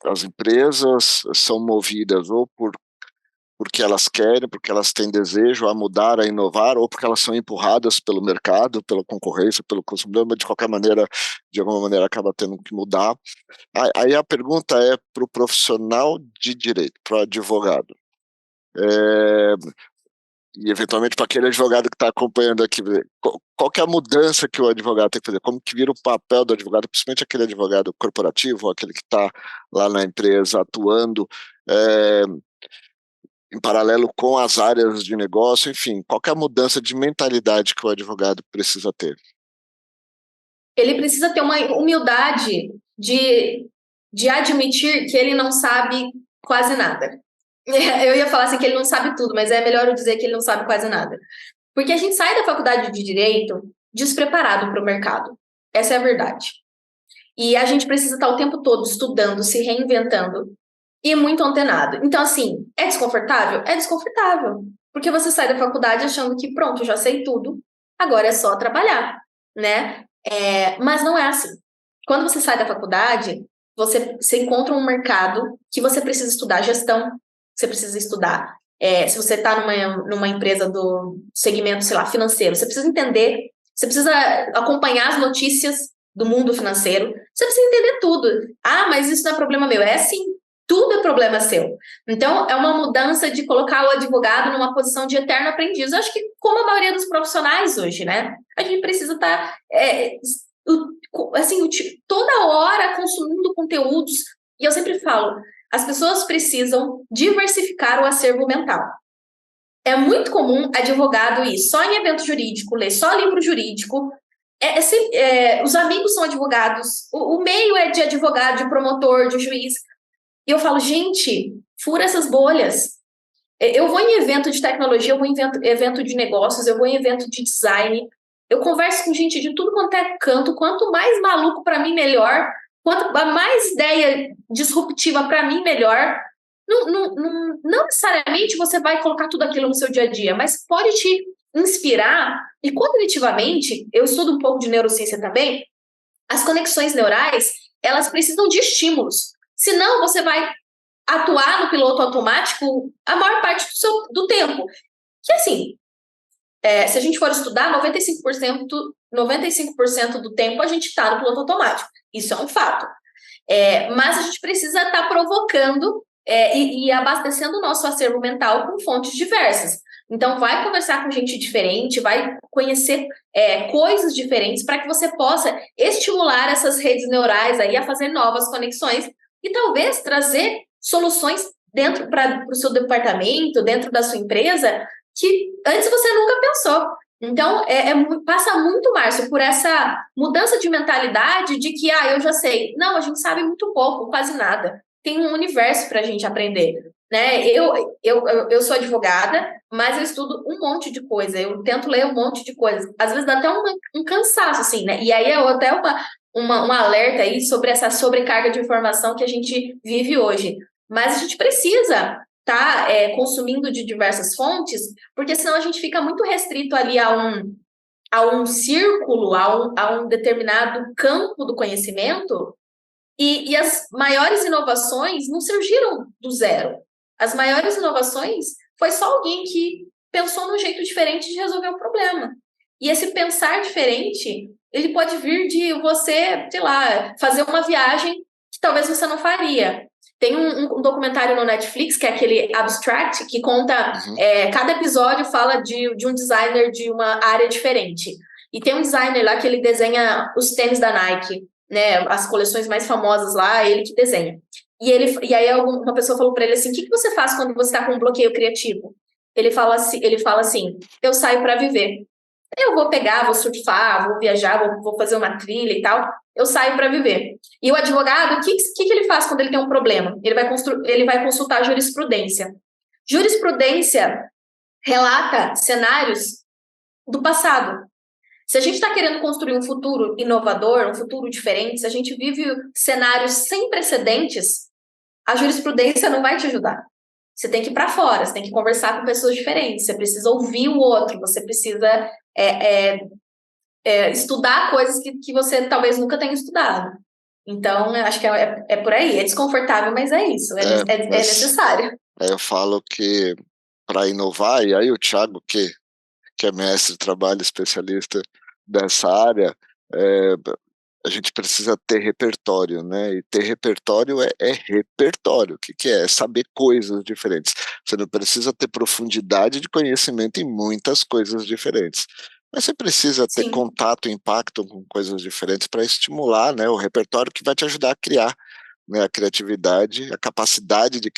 As empresas são movidas ou porque elas querem, porque elas têm desejo a mudar, a inovar, ou porque elas são empurradas pelo mercado, pela concorrência, pelo consumidor, mas de qualquer maneira, de alguma maneira, acaba tendo que mudar. Aí a pergunta é para o profissional de direito, para o advogado. E eventualmente para aquele advogado que está acompanhando aqui, qual que é a mudança que o advogado tem que fazer? Como que vira o papel do advogado, principalmente aquele advogado corporativo, aquele que está lá na empresa atuando em paralelo com as áreas de negócio, enfim, qual que é a mudança de mentalidade que o advogado precisa ter? Ele precisa ter uma humildade de admitir que ele não sabe quase nada. Eu ia falar assim que ele não sabe tudo, mas é melhor eu dizer que ele não sabe quase nada. Porque a gente sai da faculdade de Direito despreparado para o mercado. Essa é a verdade. E a gente precisa estar o tempo todo estudando, se reinventando e muito antenado. Então, assim, é desconfortável? É desconfortável. Porque você sai da faculdade achando que, pronto, eu já sei tudo, agora é só trabalhar, né? Mas não é assim. Quando você sai da faculdade, você encontra um mercado que você precisa estudar gestão, você precisa estudar. Se você está numa empresa do segmento, sei lá, financeiro, você precisa entender, você precisa acompanhar as notícias do mundo financeiro, você precisa entender tudo. Ah, mas isso não é problema meu. É sim. tudo é problema seu. Então, é uma mudança de colocar o advogado numa posição de eterno aprendiz. Eu acho que, como a maioria dos profissionais hoje, né? A gente precisa estar, assim, toda hora consumindo conteúdos. E eu sempre falo, as pessoas precisam diversificar o acervo mental. É muito comum advogado ir só em evento jurídico, ler só livro jurídico. Os amigos são advogados, o meio é de advogado, de promotor, de juiz. E eu falo, gente, fura essas bolhas. Eu vou em evento de tecnologia, eu vou em evento de negócios, eu vou em evento de design. Eu converso com gente de tudo quanto é canto. Quanto mais maluco, para mim, melhor. Quanto mais ideia disruptiva, para mim, melhor. Não necessariamente você vai colocar tudo aquilo no seu dia a dia, mas pode te inspirar. E cognitivamente, eu estudo um pouco de neurociência também, as conexões neurais, elas precisam de estímulos. Senão, você vai atuar no piloto automático a maior parte do tempo. Que assim, se a gente for estudar, 95% do tempo a gente está no piloto automático. Isso é um fato. Mas a gente precisa estar provocando e abastecendo o nosso acervo mental com fontes diversas. Então, vai conversar com gente diferente, vai conhecer coisas diferentes para que você possa estimular essas redes neurais aí a fazer novas conexões e talvez trazer soluções dentro para o seu departamento, dentro da sua empresa, que antes você nunca pensou. Então, passa muito, Márcio, por essa mudança de mentalidade de que, eu já sei. Não, a gente sabe muito pouco, quase nada. Tem um universo para a gente aprender, né? Eu sou advogada, mas eu estudo um monte de coisa, eu tento ler um monte de coisa. Às vezes dá até um cansaço, assim, né? E aí até um alerta aí sobre essa sobrecarga de informação que a gente vive hoje. Mas a gente precisa estar consumindo de diversas fontes, porque senão a gente fica muito restrito ali a um círculo, a um determinado campo do conhecimento, e as maiores inovações não surgiram do zero. As maiores inovações foi só alguém que pensou num jeito diferente de resolver o problema. E esse pensar diferente, ele pode vir de você, sei lá, fazer uma viagem que talvez você não faria. Tem um documentário no Netflix, que é aquele Abstract, que conta, cada episódio fala de um designer de uma área diferente. E tem um designer lá que ele desenha os tênis da Nike, né, as coleções mais famosas lá, ele que desenha. E aí uma pessoa falou para ele assim, o que você faz quando você está com um bloqueio criativo? Ele fala assim, eu saio para viver. Eu vou pegar, vou surfar, vou viajar, vou fazer uma trilha e tal. Eu saio para viver. E o advogado, o que ele faz quando ele tem um problema? Ele vai consultar a jurisprudência. Jurisprudência relata cenários do passado. Se a gente está querendo construir um futuro inovador, um futuro diferente, se a gente vive cenários sem precedentes, a jurisprudência não vai te ajudar. Você tem que ir para fora, você tem que conversar com pessoas diferentes, você precisa ouvir o outro, você precisa estudar coisas que você talvez nunca tenha estudado. Então, eu acho que é por aí. É desconfortável, mas é isso, é necessário. Eu falo que para inovar, e aí o Thiago, que é mestre, trabalha, especialista dessa área, a gente precisa ter repertório, né? E ter repertório é repertório. O que é? É saber coisas diferentes. Você não precisa ter profundidade de conhecimento em muitas coisas diferentes. Mas você precisa ter contato, impacto com coisas diferentes para estimular, né, o repertório que vai te ajudar a criar, né, a criatividade, a capacidade de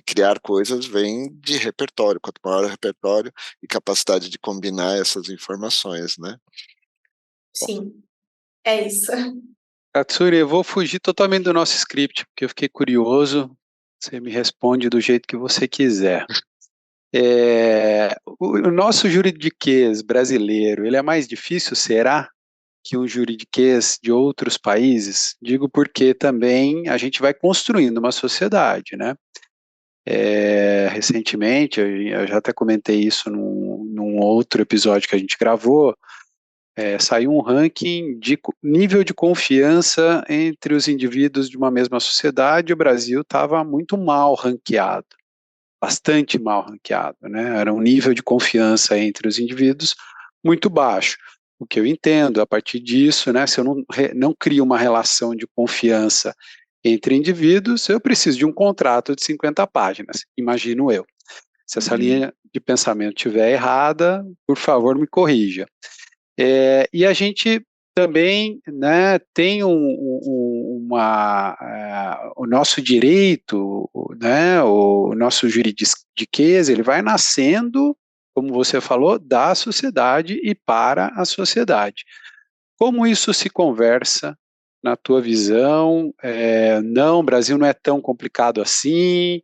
criar coisas vem de repertório. Quanto maior o repertório e capacidade de combinar essas informações, né? Sim, é isso. Katsuri, eu vou fugir totalmente do nosso script, porque eu fiquei curioso. Você me responde do jeito que você quiser. O nosso juridiquês brasileiro, ele é mais difícil, será, que um juridiquês de outros países? Digo porque também a gente vai construindo uma sociedade, né? Recentemente, eu já até comentei isso num outro episódio que a gente gravou, saiu um ranking de nível de confiança entre os indivíduos de uma mesma sociedade. O Brasil estava muito mal ranqueado, bastante mal ranqueado, né? Era um nível de confiança entre os indivíduos muito baixo. O que eu entendo, a partir disso, né, se eu não crio uma relação de confiança entre indivíduos, eu preciso de um contrato de 50 páginas, imagino eu. Se essa linha de pensamento estiver errada, por favor, me corrija. E a gente também, né, tem o nosso direito, né, o nosso juridiquês, ele vai nascendo, como você falou, da sociedade e para a sociedade. Como isso se conversa na tua visão? Não, o Brasil não é tão complicado assim.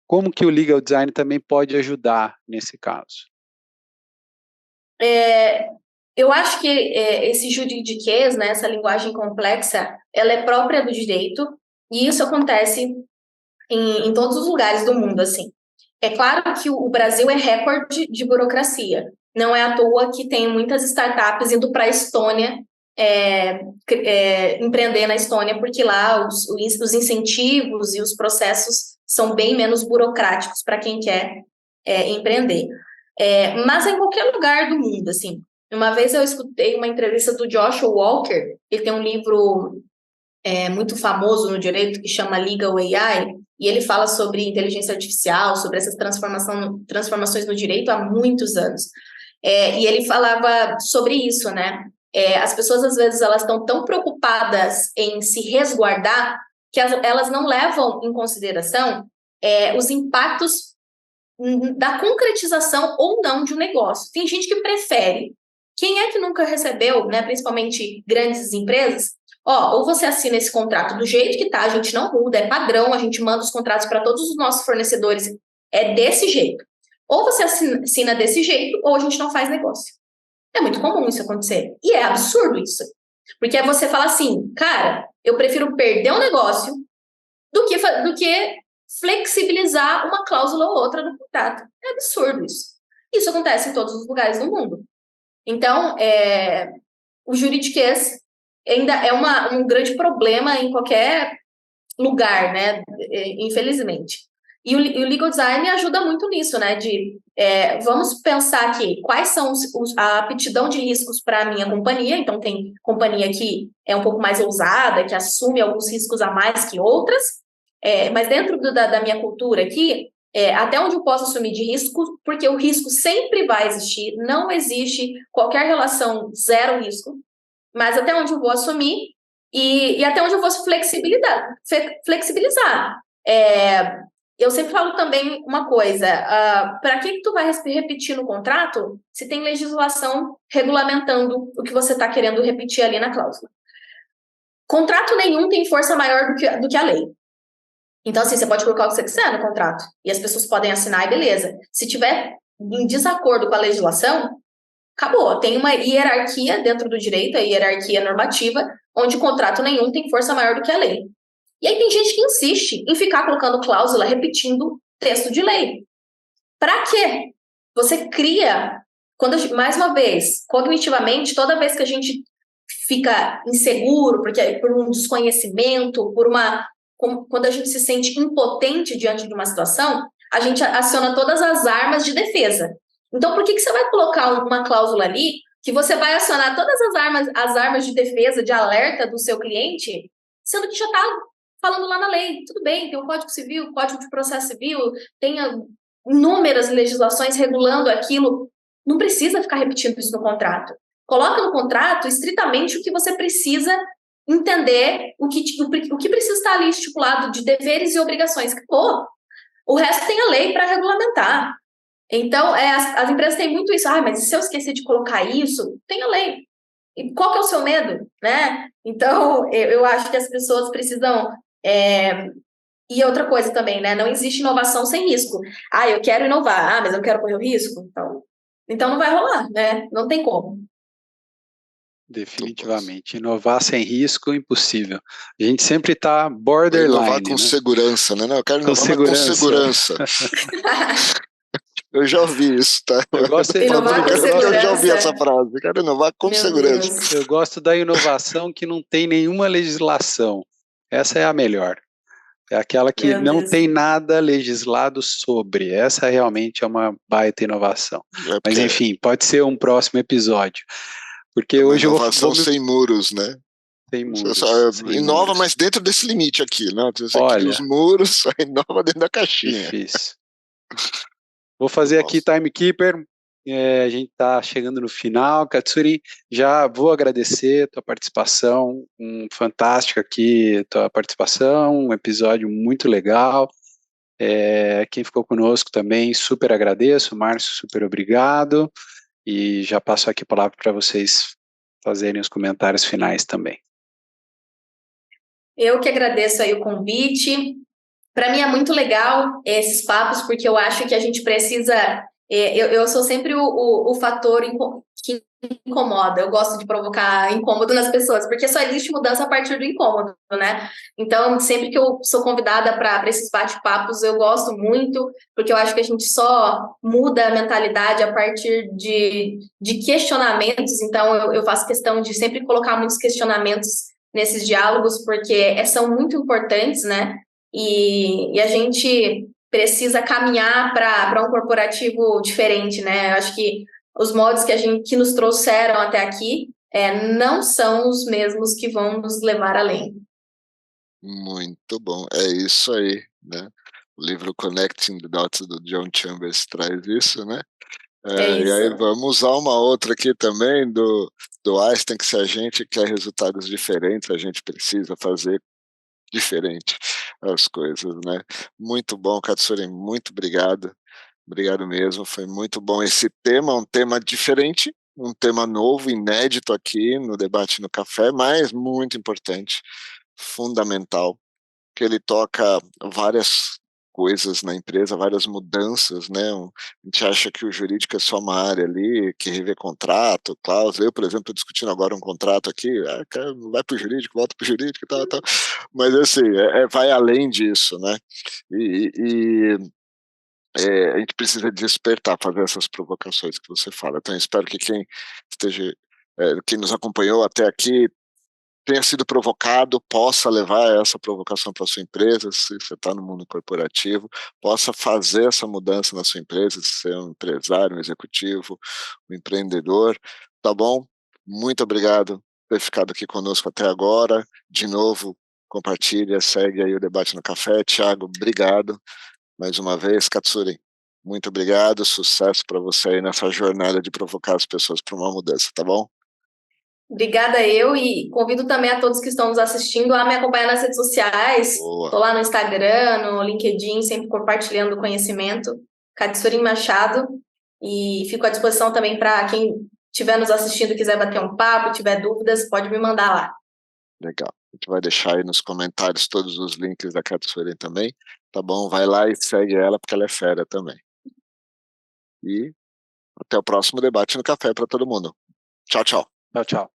Como que o legal design também pode ajudar nesse caso? Eu acho que esse juridiquês, né, essa linguagem complexa, ela é própria do direito, e isso acontece em todos os lugares do mundo, assim. É claro que o Brasil é recorde de burocracia. Não é à toa que tem muitas startups indo para a Estônia, empreender na Estônia, porque lá os incentivos e os processos são bem menos burocráticos para quem quer empreender. Mas em qualquer lugar do mundo, assim. Uma vez eu escutei uma entrevista do Joshua Walker, ele tem um livro muito famoso no direito que chama Legal AI, e ele fala sobre inteligência artificial, sobre essas transformações no direito há muitos anos. E ele falava sobre isso, né? As pessoas, às vezes, elas estão tão preocupadas em se resguardar que elas não levam em consideração os impactos da concretização ou não de um negócio. Tem gente que prefere. Quem é que nunca recebeu, né, principalmente grandes empresas, ou você assina esse contrato do jeito que tá, a gente não muda, é padrão, a gente manda os contratos para todos os nossos fornecedores, é desse jeito. Ou você assina desse jeito, ou a gente não faz negócio. É muito comum isso acontecer. E é absurdo isso. Porque você fala assim, cara, eu prefiro perder um negócio do que flexibilizar uma cláusula ou outra no contrato. É absurdo isso. Isso acontece em todos os lugares do mundo. Então, o juridiquês ainda é um grande problema em qualquer lugar, né? Infelizmente. E o legal design ajuda muito nisso, né? Vamos pensar aqui quais são a aptidão de riscos para a minha companhia. Então, tem companhia que é um pouco mais ousada, que assume alguns riscos a mais que outras. Mas dentro da minha cultura aqui, até onde eu posso assumir de risco, porque o risco sempre vai existir, não existe qualquer relação zero risco, mas até onde eu vou assumir e até onde eu vou flexibilizar. Eu sempre falo também uma coisa, para que tu vai repetir no contrato se tem legislação regulamentando o que você está querendo repetir ali na cláusula? Contrato nenhum tem força maior do que a lei. Então, assim, você pode colocar o que você quiser no contrato e as pessoas podem assinar e beleza. Se tiver em desacordo com a legislação, acabou. Tem uma hierarquia dentro do direito, a hierarquia normativa, onde contrato nenhum tem força maior do que a lei. E aí tem gente que insiste em ficar colocando cláusula, repetindo texto de lei. Para quê? Você cria, mais uma vez, cognitivamente, toda vez que a gente fica inseguro, por um desconhecimento, quando a gente se sente impotente diante de uma situação, a gente aciona todas as armas de defesa. Então, por que você vai colocar uma cláusula ali que você vai acionar todas as armas de defesa, de alerta do seu cliente, sendo que já está falando lá na lei? Tudo bem, tem o Código Civil, Código de Processo Civil, tem inúmeras legislações regulando aquilo. Não precisa ficar repetindo isso no contrato. Coloca no contrato estritamente o que você precisa entender, o que precisa estar ali estipulado de deveres e obrigações. Acabou. O resto tem a lei para regulamentar. Então, as empresas têm muito isso. Mas se eu esquecer de colocar isso, tem a lei. E qual que é o seu medo, né? Então, eu acho que as pessoas precisam... E outra coisa também, né? Não existe inovação sem risco. Eu quero inovar. Mas eu quero correr o risco? Então não vai rolar, né? Não tem como. Definitivamente. Inovar sem risco, impossível. A gente sempre está borderline. Inovar com segurança, né? Não, eu quero inovar com segurança. Eu já ouvi isso, tá? Eu já ouvi essa frase. Eu quero inovar com segurança. Deus. Eu gosto da inovação que não tem nenhuma legislação. Essa é a melhor. É aquela que não tem nada legislado sobre. Essa realmente é uma baita inovação. Mas, enfim, pode ser um próximo episódio. Porque hoje inovação sem muros, né? Sem muros. Inova, mas dentro desse limite aqui, né? Você cria os muros, só inova dentro da caixinha. Difícil. Vou fazer aqui Timekeeper. A gente está chegando no final. Katsuri, já vou agradecer a tua participação, fantástico aqui tua participação, um episódio muito legal. Quem ficou conosco também, super agradeço. Márcio, super obrigado. E já passo aqui a palavra para vocês fazerem os comentários finais também. Eu que agradeço aí o convite. Para mim é muito legal esses papos, porque eu acho que a gente precisa... Eu sou sempre o fator que incomoda. Eu gosto de provocar incômodo nas pessoas, porque só existe mudança a partir do incômodo, né? Então, sempre que eu sou convidada para esses bate-papos, eu gosto muito, porque eu acho que a gente só muda a mentalidade a partir de questionamentos. Então, eu faço questão de sempre colocar muitos questionamentos nesses diálogos, porque são muito importantes, né? E a gente precisa caminhar para um corporativo diferente, né? Eu acho que os moldes que nos trouxeram até aqui não são os mesmos que vão nos levar além. Muito bom, é isso aí, né? O livro Connecting the Dots do John Chambers traz isso, né? E aí vamos usar uma outra aqui também do Einstein, que se a gente quer resultados diferentes, a gente precisa fazer diferente as coisas, né? Muito bom, Katsuri, muito obrigado. Obrigado mesmo, foi muito bom esse tema, um tema diferente, um tema novo, inédito aqui no Debate no Café, mas muito importante, fundamental, que ele toca várias coisas na empresa, várias mudanças, né? A gente acha que o jurídico é só uma área ali, que rever contrato, cláusula. Eu, por exemplo, estou discutindo agora um contrato aqui, vai para o jurídico, volta para o jurídico e tal. Mas assim, vai além disso, né? A gente precisa despertar, fazer essas provocações que você fala. Então, eu espero que quem nos acompanhou até aqui tenha sido provocado, possa levar essa provocação para a sua empresa, se você está no mundo corporativo, possa fazer essa mudança na sua empresa, se você é um empresário, um executivo, um empreendedor, tá bom? Muito obrigado por ter ficado aqui conosco até agora. De novo, compartilha, segue aí o Debate no Café. Thiago, obrigado mais uma vez. Katsuri, muito obrigado, sucesso para você aí nessa jornada de provocar as pessoas para uma mudança, tá bom? Obrigada e convido também a todos que estão nos assistindo a me acompanhar nas redes sociais. Estou lá no Instagram, no LinkedIn, sempre compartilhando conhecimento. Katsuri Machado. E fico à disposição também para quem estiver nos assistindo e quiser bater um papo, tiver dúvidas, pode me mandar lá. Legal. A gente vai deixar aí nos comentários todos os links da Katsuri também, tá bom? Vai lá e segue ela, porque ela é fera também. E até o próximo Debate no Café para todo mundo. Tchau, tchau. Tchau, tchau.